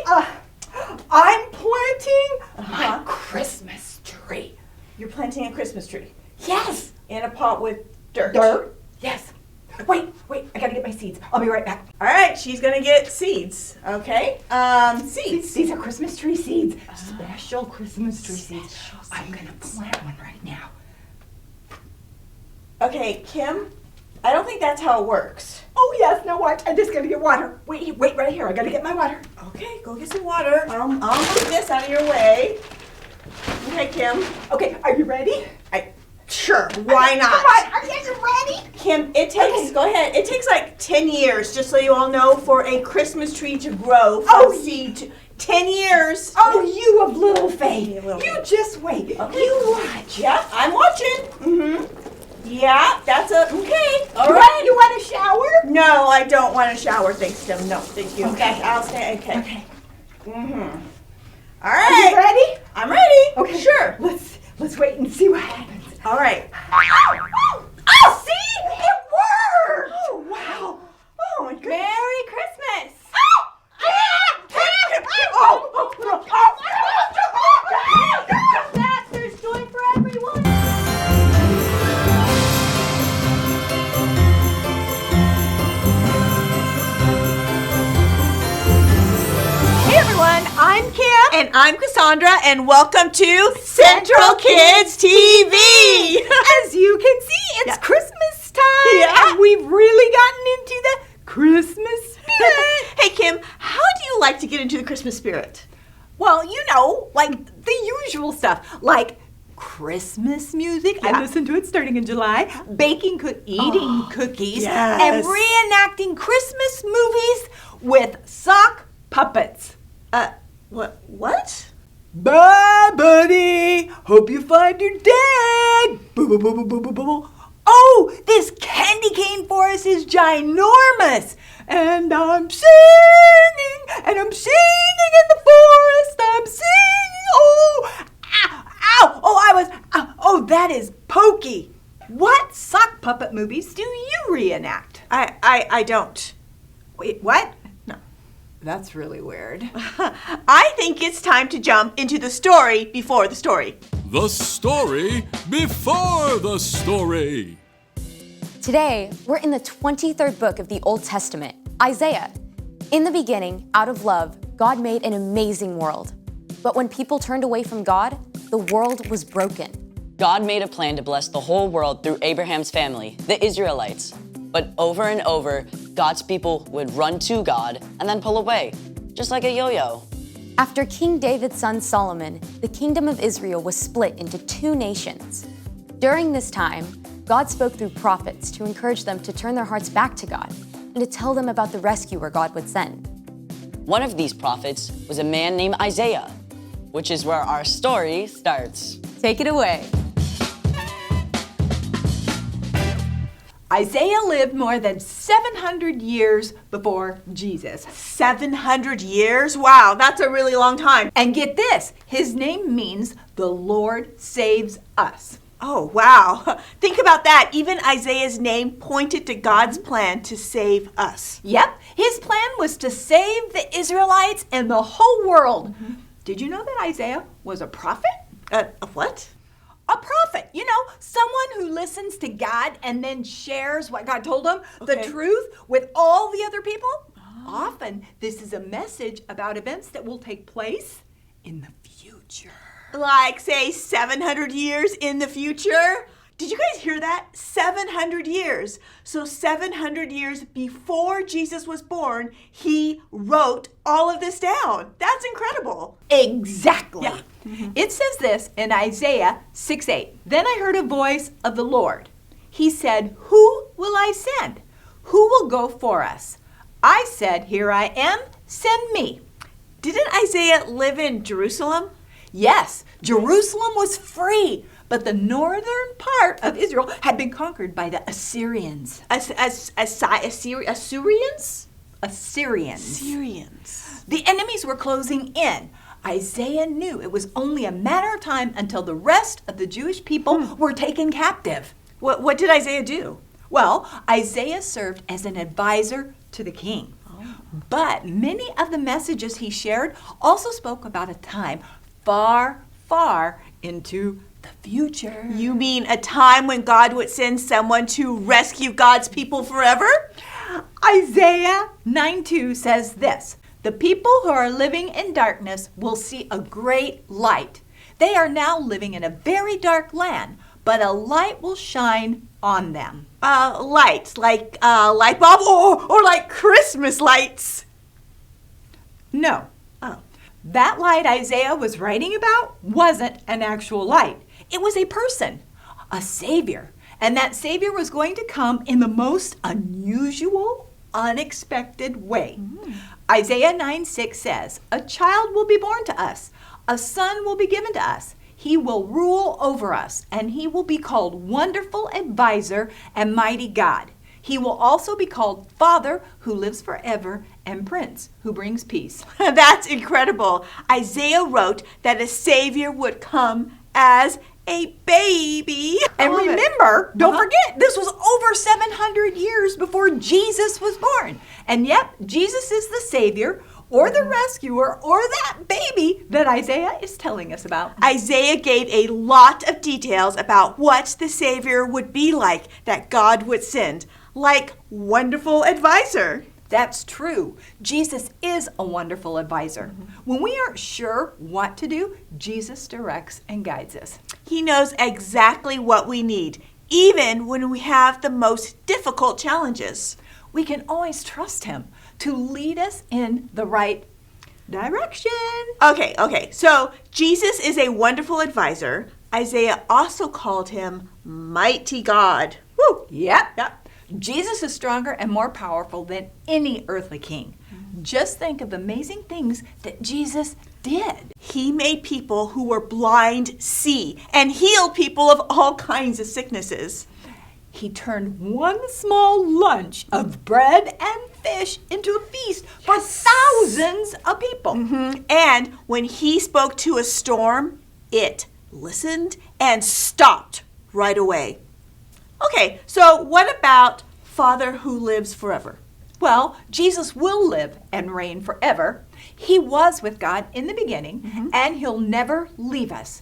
I'm planting my Christmas tree. You're planting a Christmas tree? Yes. In a pot with dirt? Dirt? Yes. Wait, I gotta get my seeds. I'll be right back. All right, she's gonna get seeds. Okay. Seeds. These are Christmas tree seeds. Special Christmas tree seeds. I'm gonna plant one right now. Okay, Kim, I don't think that's how it works. Oh yes, now watch. I just gotta get water. Wait right here. I gotta get my water. Okay, go get some water. I'll move this out of your way. Okay, Kim. Okay, are you ready? Sure, why not? Come on, are you guys ready? Kim, it takes, go ahead, it takes like 10 years, just so you all know, for a Christmas tree to grow from seed to 10 years. Oh, you of little faith. You just wait. Okay. You watch. Yeah, I'm watching. Mm-hmm. Yeah, that's okay. All You right. You want a shower? No, I don't want a shower, thanks, Tim. No, thank you. Okay. I'll stay, okay. Okay. Mm-hmm. All Are right. you ready? I'm ready. Okay. Sure. Let's wait and see what happens. All right. Oh, see? It worked! Oh, wow. Oh, my goodness. Merry Christmas! There's joy for everyone! Hey everyone, I'm Kim. And I'm Cassandra, and welcome to Central Kids TV. As you can see, it's Christmas time. Yeah. And we've really gotten into the Christmas spirit. Hey, Kim, how do you like to get into the Christmas spirit? Well, you know, like the usual stuff, like Christmas music. Yeah. I listen to it starting in July. Eating cookies. yes. And reenacting Christmas movies with sock puppets. What? Bye, buddy. Hope you find your dad. Boo, boo, boo, boo, boo, boo, boo. Oh, this candy cane forest is ginormous. And I'm singing, in the forest. I'm singing. Oh, ow, ow. Oh, that is Pokey. What sock puppet movies do you reenact? I don't. Wait, what? No. That's really weird. I think it's time to jump into the story before the story. The story before the story. Today, we're in the 23rd book of the Old Testament, Isaiah. In the beginning, out of love, God made an amazing world. But when people turned away from God, the world was broken. God made a plan to bless the whole world through Abraham's family, the Israelites. But over and over, God's people would run to God and then pull away, just like a yo-yo. After King David's son Solomon, the kingdom of Israel was split into two nations. During this time, God spoke through prophets to encourage them to turn their hearts back to God and to tell them about the rescuer God would send. One of these prophets was a man named Isaiah, which is where our story starts. Take it away. Isaiah lived more than 700 years before Jesus. 700 years? Wow, that's a really long time. And get this, his name means the Lord saves us. Oh, wow. Think about that. Even Isaiah's name pointed to God's plan to save us. Yep, his plan was to save the Israelites and the whole world. Did you know that Isaiah was a prophet? A what? A prophet, you know, someone who listens to God and then shares what God told him, the Okay. truth, with all the other people. Often, this is a message about events that will take place in the future. Like, say, 700 years in the future? Did you guys hear that? 700 years. So 700 years before Jesus was born, he wrote all of this down. That's incredible. Exactly. Yeah. It says this in Isaiah 6:8. Then I heard a voice of the Lord. He said, "Who will I send? Who will go for us?" I said, "Here I am, send me." Didn't Isaiah live in Jerusalem? Yes, Jerusalem was free, but the northern part of Israel had been conquered by the Assyrians. Assyrians? Assyrians. The enemies were closing in. Isaiah knew it was only a matter of time until the rest of the Jewish people were taken captive. What did Isaiah do? Well, Isaiah served as an advisor to the king. But many of the messages he shared also spoke about a time far, far into the future. You mean a time when God would send someone to rescue God's people forever? Isaiah 9:2 says this, "The people who are living in darkness will see a great light. They are now living in a very dark land, but a light will shine on them." Lights, like light bulb or like Christmas lights? No. Oh. That light Isaiah was writing about wasn't an actual light. It was a person, a savior. And that savior was going to come in the most unusual, unexpected way. Isaiah 9:6 says, "A child will be born to us. A son will be given to us. He will rule over us, and he will be called Wonderful Advisor and Mighty God. He will also be called Father, who lives forever, and Prince, who brings peace." That's incredible. Isaiah wrote that a savior would come as a baby. And I love it. remember, don't forget, this was over 700 years before Jesus was born. And yep, Jesus is the Savior or the rescuer or that baby that Isaiah is telling us about. Isaiah gave a lot of details about what the Savior would be like that God would send, like Wonderful Advisor. That's true. Jesus is a wonderful advisor. When we aren't sure what to do, Jesus directs and guides us. He knows exactly what we need, even when we have the most difficult challenges. We can always trust him to lead us in the right direction. Okay, so Jesus is a wonderful advisor. Isaiah also called him Mighty God. Woo! Yep. Jesus is stronger and more powerful than any earthly king. Just think of the amazing things that Jesus did. He made people who were blind see and healed people of all kinds of sicknesses. He turned one small lunch of bread and fish into a feast for thousands of people. And when he spoke to a storm, it listened and stopped right away. Okay, so what about Father who lives forever? Well, Jesus will live and reign forever. He was with God in the beginning, and he'll never leave us.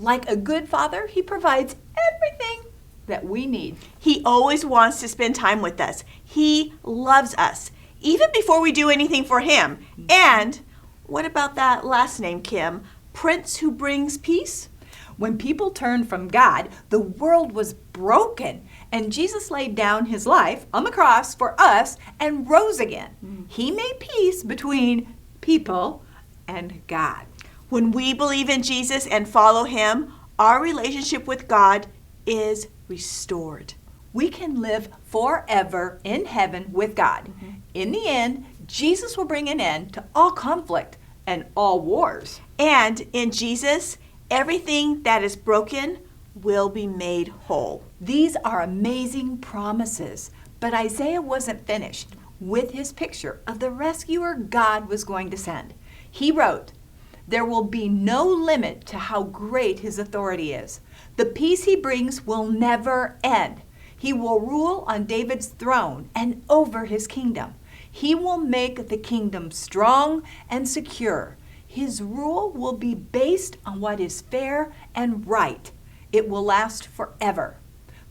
Like a good father, he provides everything that we need. He always wants to spend time with us. He loves us, even before we do anything for him. And what about that last name, Kim? Prince who brings peace? When people turned from God, the world was broken, and Jesus laid down his life on the cross for us and rose again. He made peace between people and God. When we believe in Jesus and follow him, our relationship with God is restored. We can live forever in heaven with God. In the end, Jesus will bring an end to all conflict and all wars. And in Jesus, everything that is broken will be made whole. These are amazing promises, but Isaiah wasn't finished with his picture of the rescuer God was going to send. He wrote, "There will be no limit to how great his authority is. The peace he brings will never end. He will rule on David's throne and over his kingdom. He will make the kingdom strong and secure. His rule will be based on what is fair and right. It will last forever.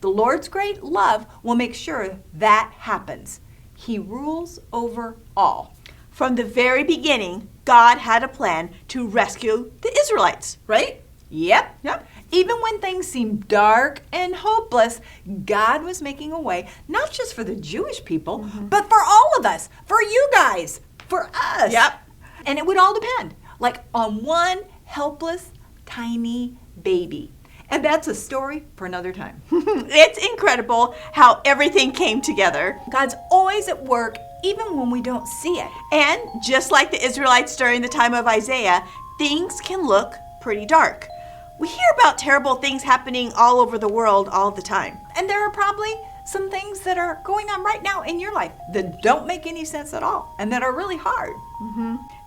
The Lord's great love will make sure that happens. He rules over all." From the very beginning, God had a plan to rescue the Israelites, right? Yep. Even when things seemed dark and hopeless, God was making a way, not just for the Jewish people, but for all of us, for you guys, for us. Yep. And it would all depend, like on one helpless, tiny baby. And that's a story for another time. It's incredible how everything came together. God's always at work, even when we don't see it. And just like the Israelites during the time of Isaiah, things can look pretty dark. We hear about terrible things happening all over the world all the time. And there are probably some things that are going on right now in your life that don't make any sense at all and that are really hard.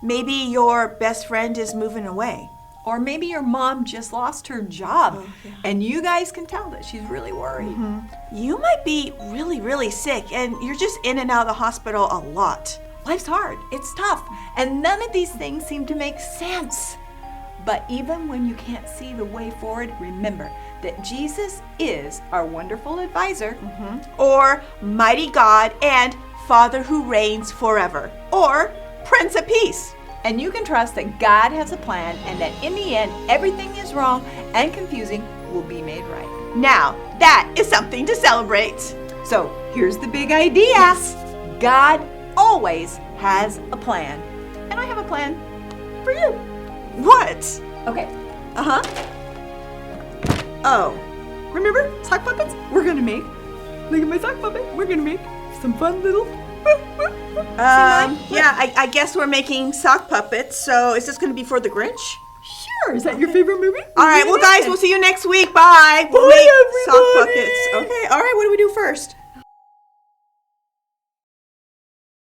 Maybe your best friend is moving away. Or maybe your mom just lost her job and you guys can tell that she's really worried. You might be really, really sick and you're just in and out of the hospital a lot. life's hard, it's tough, and none of these things seem to make sense. But even when you can't see the way forward, remember that Jesus is our wonderful advisor. Or mighty God and Father who reigns forever. Or Prince of Peace. And you can trust that God has a plan and that in the end, everything is wrong and confusing will be made right. Now, that is something to celebrate. So here's the big idea. God always has a plan. And I have a plan for you. What? Okay. Uh-huh. Oh. Remember sock puppets? We're gonna make. Look at my sock puppet. We're gonna make some fun little. Yeah, I guess we're making sock puppets. So is this going to be for the Grinch? Sure. Is that your favorite movie? All right, well, guys, we'll see you next week. Bye. We'll Bye, make sock everybody. puppets. Okay, all right, what do we do first?